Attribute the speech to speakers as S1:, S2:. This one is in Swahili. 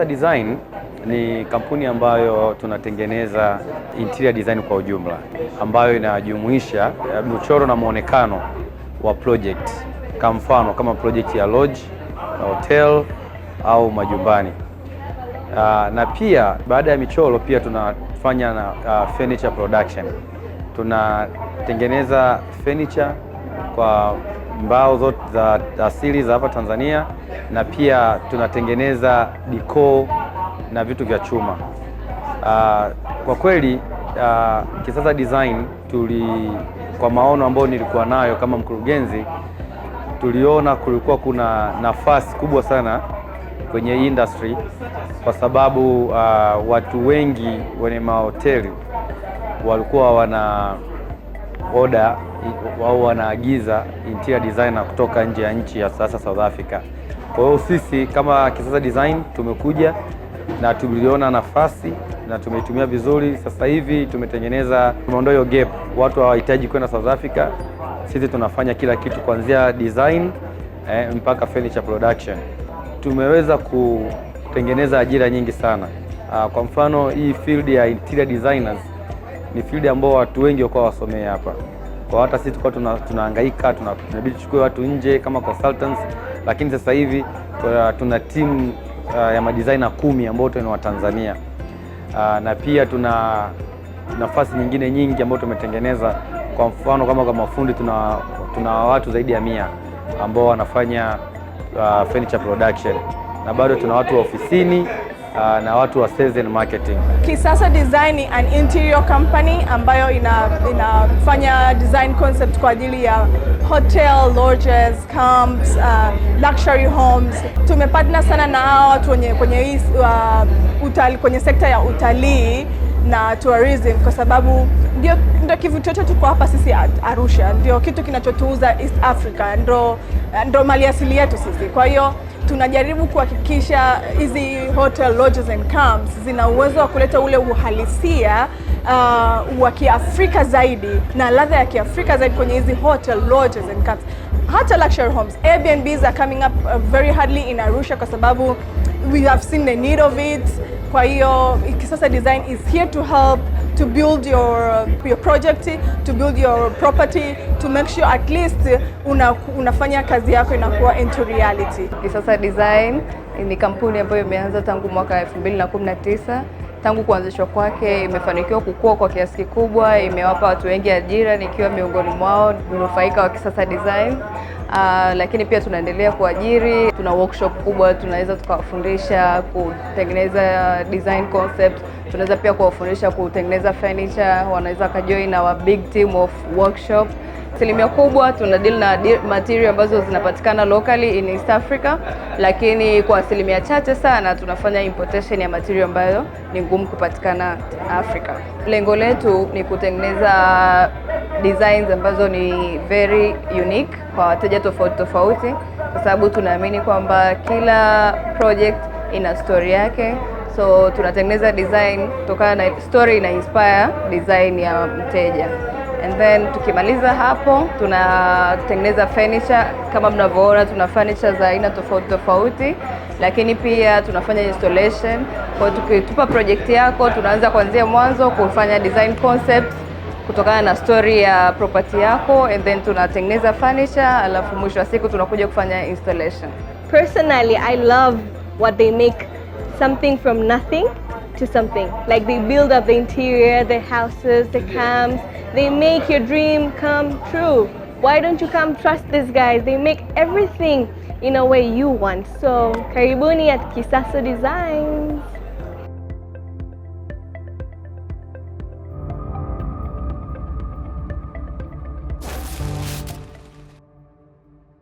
S1: Kisasa Design ni kampuni ambayo tunatengeneza interior design kwa ujumla, ambayo inajumuisha michoro na muonekano wa project, kwa mfano kama project ya lodge, hotel au majumbani. Na pia baada ya michoro pia tunafanya na furniture production. Tunatengeneza furniture kwa mbao zote za asili za hapa Tanzania, na pia tunatengeneza decor na vitu vya chuma. Kwa kweli Kisasa Design kwa maono ambayo nilikuwa nayo kama mkurugenzi, tuliona kulikuwa kuna nafasi kubwa sana kwenye industry, kwa sababu watu wengi wenye mahoteli walikuwa wana order au wanaagiza interior designer kutoka nje ya nchi, ya sasa South Africa. Kwa hiyo sisi kama Kisasa Design tumekuja na tuliona nafasi na tumeitumia vizuri. Sasa hivi tumeondoa hiyo gap, watu hawahitaji kwenda South Africa. Sisi tunafanya kila kitu kuanzia design mpaka furniture production. Tumeweza kutengeneza ajira nyingi sana. Kwa mfano hii field ya interior designers ni field ambayo watu wengi walikuwa wasomea hapa. Kwa hata sisi tulikuwa tunahangaika, tunabidi tuchukue watu nje kama consultants, lakini sasa hivi tuna timu ya madesigner 10 ambao ni wa Tanzania. Na pia tuna nafasi nyingine nyingi ambazo tumetengeneza. Kwa mfano kama mafundi tuna watu zaidi ya 100 ambao wanafanya furniture production, na bado tuna watu wa ofisini na watu wa sales and marketing.
S2: Kisasa Design ni an interior company ambayo inafanya design concept kwa ajili ya hotel, lodges, camps, luxury homes. Tumepartner sana na hao watu kwenye kwenye sekta ya utalii na tourism, kwa sababu ndio kivutio chetu kwa hapa sisi Arusha, ndio kitu kinachotuuza East Africa, ndio mali asili yetu sisi. Kwa hiyo tunajaribu kuhakikisha hizi hotel, lodges and camps zina uwezo wa kuleta ule uhalisia wa Kiafrika zaidi na ladha ya Kiafrika zaidi kwenye hizi hotel, lodges and camps. Hata luxury homes, Airbnbs are coming up very hardly in Arusha, kwa sababu we have seen the need of it. Kwa hiyo Kisasa Design is here to help to build your project, to build your property, to make sure at least unafanya kazi yako inakuwa into reality.
S3: Kisasa Design ni kampuni ambayo imeanza tangu mwaka 2019. Tangu kuanzishwa kwake imefanikiwa kukua kwa kiasi kikubwa, imewapa watu wengi ajira, nikiwa miongoni mwao mnufaika wa Kisasa Design. Lakini pia tunaendelea kuajiri, tuna workshop kubwa, tunaweza tukawafundisha kutengeneza design concept, tunaweza pia kuwafundisha kutengeneza furniture, wanaweza kajoin our big team of workshop. Asilimia kubwa tuna deal na material ambazo zinapatikana locally in East Africa, lakini kwa asilimia chache sana tunafanya importation ya material ambayo ni ngumu kupatikana Africa. Lengo letu ni kutengeneza designs ambazo ni very unique kwa wateja tofauti tofauti, kwa sababu tunaamini kwamba kila project ina story yake. So tunatengeneza design kutokana na story na inspire design ya mteja. And then tukimaliza hapo tunatengeneza furniture. Kama mnavyoona tuna furniture za aina tofauti tofauti, lakini pia tunafanya installation. Kwa tukitupa project yako tunaanza kuanzia mwanzo kufanya design concept kutokana na story ya property yako, and then tunatengeneza furniture, alafu mwisho wa siku tunakuja kufanya installation.
S4: Personally, I love what they make, something from nothing to something. Like they build up the interior, the houses, the camps. They make your dream come true. Why don't you come trust these guys? They make everything in a way you want. So, karibuni at Kisasa Designs.